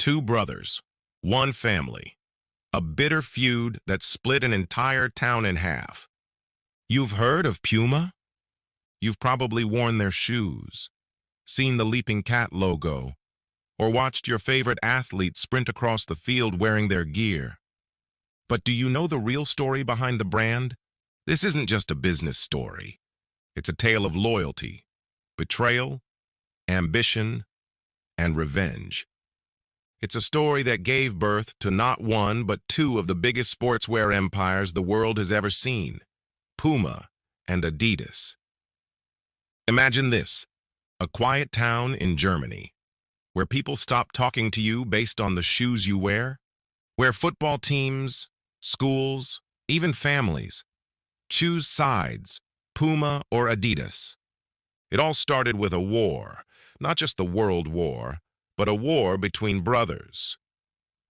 Two brothers, one family, a bitter feud that split an entire town in half. You've heard of Puma? You've probably worn their shoes, seen the leaping cat logo, or watched your favorite athlete sprint across the field wearing their gear. But do you know the real story behind the brand? This isn't just a business story. It's a tale of loyalty, betrayal, ambition, and revenge. It's a story that gave birth to not one, but two of the biggest sportswear empires the world has ever seen, Puma and Adidas. Imagine this, a quiet town in Germany, where people stop talking to you based on the shoes you wear, where football teams, schools, even families choose sides, Puma or Adidas. It all started with a war, not just the World War, but a war between brothers.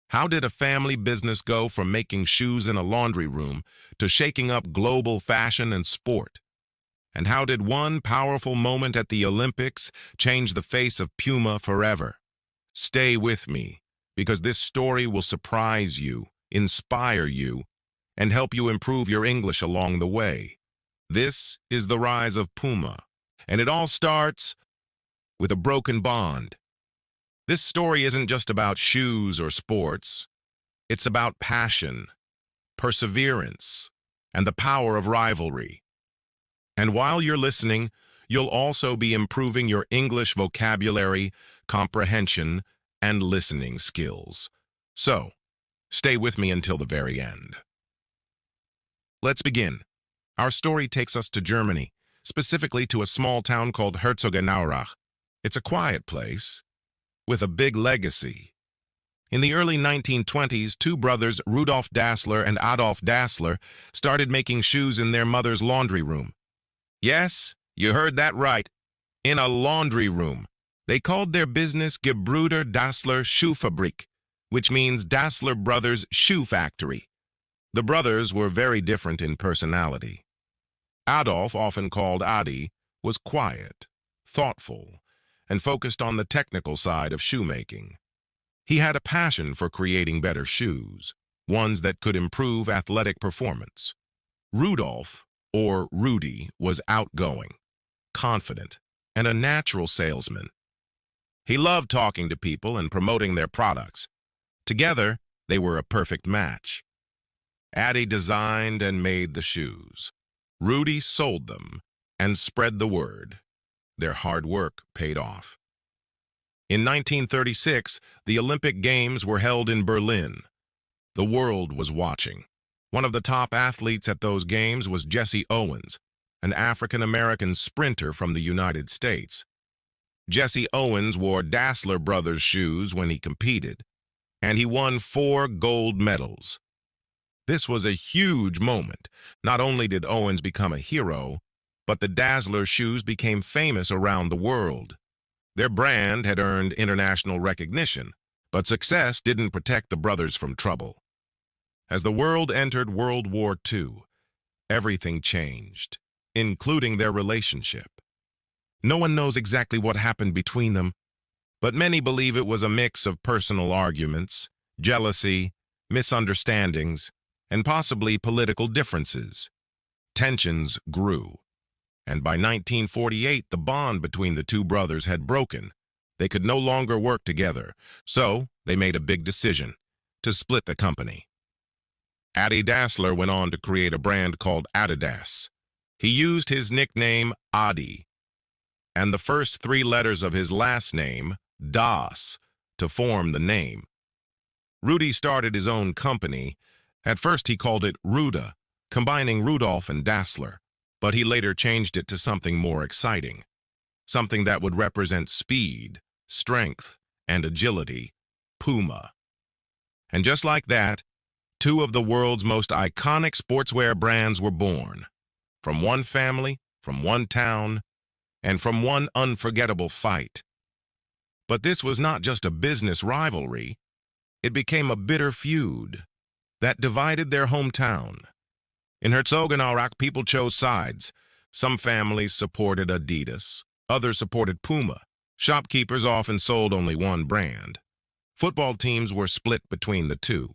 How did a family business go from making shoes in a laundry room to shaking up global fashion and sport? And how did one powerful moment at the Olympics change the face of Puma forever? Stay with me, because this story will surprise you, inspire you, and help you improve your English along the way. This is the rise of Puma, and it all starts with a broken bond. This story isn't just about shoes or sports. It's about passion, perseverance, and the power of rivalry. And while you're listening, you'll also be improving your English vocabulary, comprehension, and listening skills. So, stay with me until the very end. Let's begin. Our story takes us to Germany, specifically to a small town called Herzogenaurach. It's a quiet place with a big legacy. In the early 1920s, two brothers, Rudolf Dassler and Adolf Dassler, started making shoes in their mother's laundry room. Yes, you heard that right. In a laundry room. They called their business Gebrüder Dassler Schuhfabrik, which means Dassler Brothers Shoe Factory. The brothers were very different in personality. Adolf, often called Adi, was quiet, thoughtful, and focused on the technical side of shoemaking. He had a passion for creating better shoes, ones that could improve athletic performance. Rudolf, or Rudy, was outgoing, confident, and a natural salesman. He loved talking to people and promoting their products. Together, they were a perfect match. Adi designed and made the shoes. Rudy sold them and spread the word. Their hard work paid off. In 1936, the Olympic Games were held in Berlin. The world was watching. One of the top athletes at those games was Jesse Owens, an African-American sprinter from the United States. Jesse Owens wore Dassler Brothers shoes when he competed, and he won 4 gold medals. This was a huge moment. Not only did Owens become a hero, but the Dassler shoes became famous around the world. Their brand had earned international recognition, but success didn't protect the brothers from trouble. As the world entered World War II, everything changed, including their relationship. No one knows exactly what happened between them, but many believe it was a mix of personal arguments, jealousy, misunderstandings, and possibly political differences. Tensions grew, and by 1948, the bond between the two brothers had broken. They could no longer work together, so they made a big decision to split the company. Adi Dassler went on to create a brand called Adidas. He used his nickname Adi and the first 3 letters of his last name, Das, to form the name. Rudy started his own company. At first he called it Ruda, combining Rudolf and Dassler, but he later changed it to something more exciting, something that would represent speed, strength, and agility, Puma. And just like that, 2 of the world's most iconic sportswear brands were born, from one family, from one town, and from one unforgettable fight. But this was not just a business rivalry. It became a bitter feud that divided their hometown. In Herzogenaurach, people chose sides. Some families supported Adidas, others supported Puma. Shopkeepers often sold only one brand. Football teams were split between the two.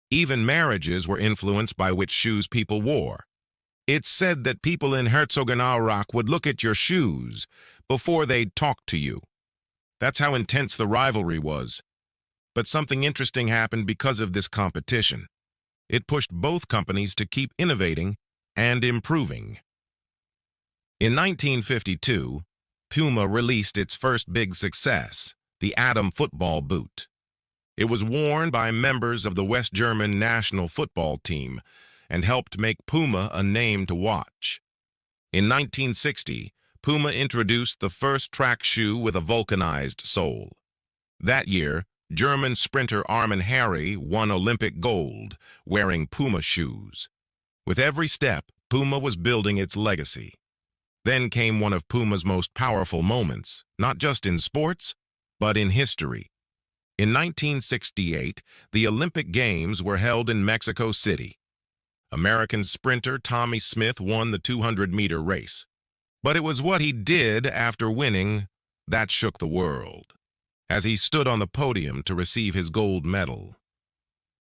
Even marriages were influenced by which shoes people wore. It's said that people in Herzogenaurach would look at your shoes before they'd talk to you. That's how intense the rivalry was. But something interesting happened because of this competition. It pushed both companies to keep innovating and improving. In 1952, Puma released its first big success, the Atom football boot. It was worn by members of the West German national football team and helped make Puma a name to watch. In 1960, Puma introduced the first track shoe with a vulcanized sole. That year, German sprinter Armin Harry won Olympic gold wearing Puma shoes. With every step, Puma was building its legacy. Then came one of Puma's most powerful moments, not just in sports, but in history. In 1968, the Olympic Games were held in Mexico City. American sprinter Tommy Smith won the 200-meter race. But it was what he did after winning that shook the world. As he stood on the podium to receive his gold medal,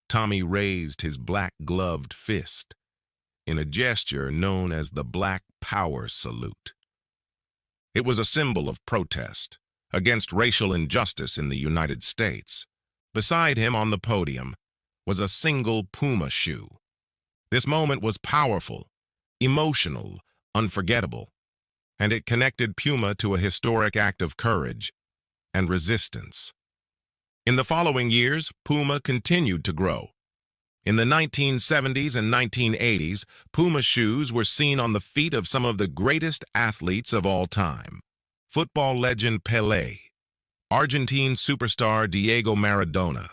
Tommy raised his black-gloved fist in a gesture known as the Black Power Salute. It was a symbol of protest against racial injustice in the United States. Beside him on the podium was a single Puma shoe. This moment was powerful, emotional, unforgettable, and it connected Puma to a historic act of courage and resistance. In the following years, Puma continued to grow. In the 1970s and 1980s, Puma shoes were seen on the feet of some of the greatest athletes of all time. Football legend Pelé, Argentine superstar Diego Maradona,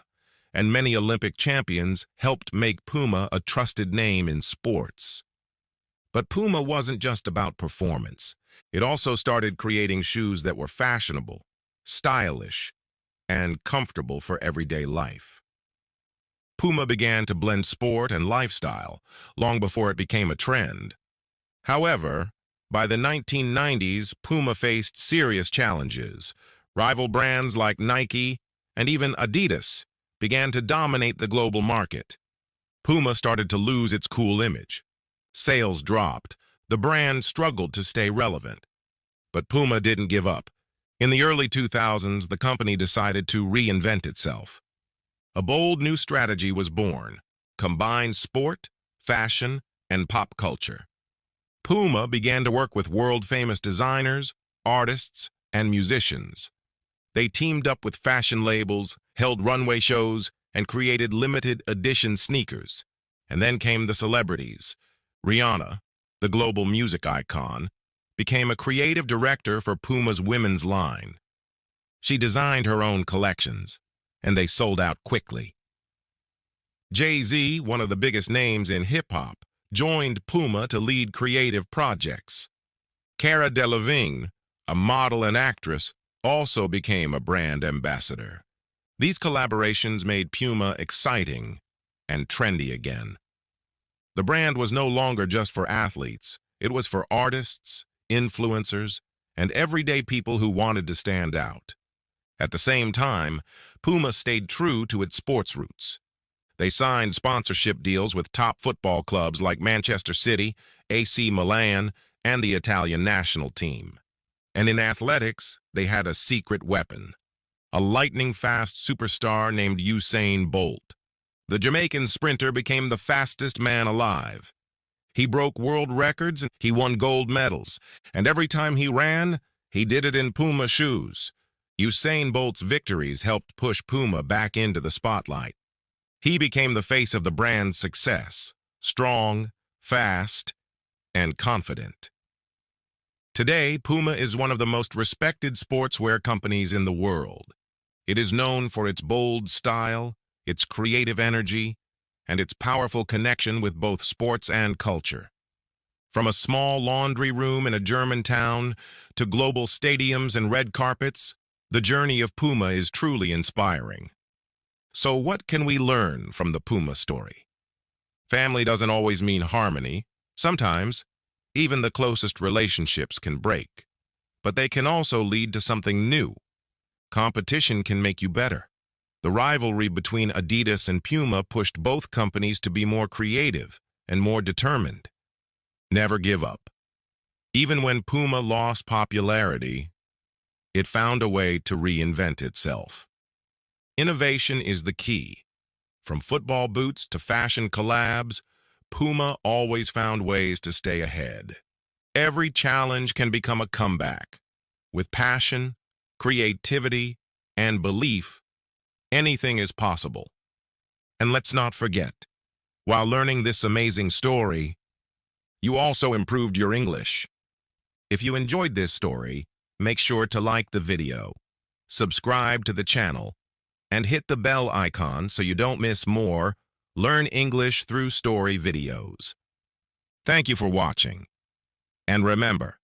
and many Olympic champions helped make Puma a trusted name in sports. But Puma wasn't just about performance. It also started creating shoes that were fashionable, stylish, and comfortable for everyday life. Puma began to blend sport and lifestyle long before it became a trend. However, by the 1990s, Puma faced serious challenges. Rival brands like Nike and even Adidas began to dominate the global market. Puma started to lose its cool image. Sales dropped. The brand struggled to stay relevant. But Puma didn't give up. In the early 2000s, the company decided to reinvent itself. A bold new strategy was born: combine sport, fashion, and pop culture. Puma began to work with world-famous designers, artists, and musicians. They teamed up with fashion labels, held runway shows, and created limited edition sneakers. And then came the celebrities. Rihanna, the global music icon, became a creative director for Puma's women's line. She designed her own collections, and they sold out quickly. Jay-Z, one of the biggest names in hip-hop, joined Puma to lead creative projects. Cara Delevingne, a model and actress, also became a brand ambassador. These collaborations made Puma exciting and trendy again. The brand was no longer just for athletes. It was for artists, influencers, and everyday people who wanted to stand out. At the same time, Puma stayed true to its sports roots. They signed sponsorship deals with top football clubs like Manchester City, AC Milan, and the Italian national team. And in athletics, they had a secret weapon: a lightning-fast superstar named Usain Bolt. The Jamaican sprinter became the fastest man alive. He broke world records and he won gold medals. And every time he ran, he did it in Puma shoes. Usain Bolt's victories helped push Puma back into the spotlight. He became the face of the brand's success: strong, fast, and confident. Today, Puma is one of the most respected sportswear companies in the world. It is known for its bold style, its creative energy, and its powerful connection with both sports and culture. From a small laundry room in a German town to global stadiums and red carpets, the journey of Puma is truly inspiring. So what can we learn from the Puma story? Family doesn't always mean harmony. Sometimes, even the closest relationships can break. But they can also lead to something new. Competition can make you better. The rivalry between Adidas and Puma pushed both companies to be more creative and more determined. Never give up. Even when Puma lost popularity, it found a way to reinvent itself. Innovation is the key. From football boots to fashion collabs, Puma always found ways to stay ahead. Every challenge can become a comeback. With passion, creativity, and belief, anything is possible. And let's not forget, while learning this amazing story, you also improved your English. If you enjoyed this story, make sure to like the video, subscribe to the channel, and hit the bell icon so you don't miss more Learn English Through Story videos. Thank you for watching. And remember,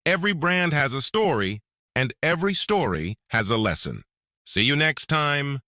every brand has a story, and every story has a lesson. See you next time.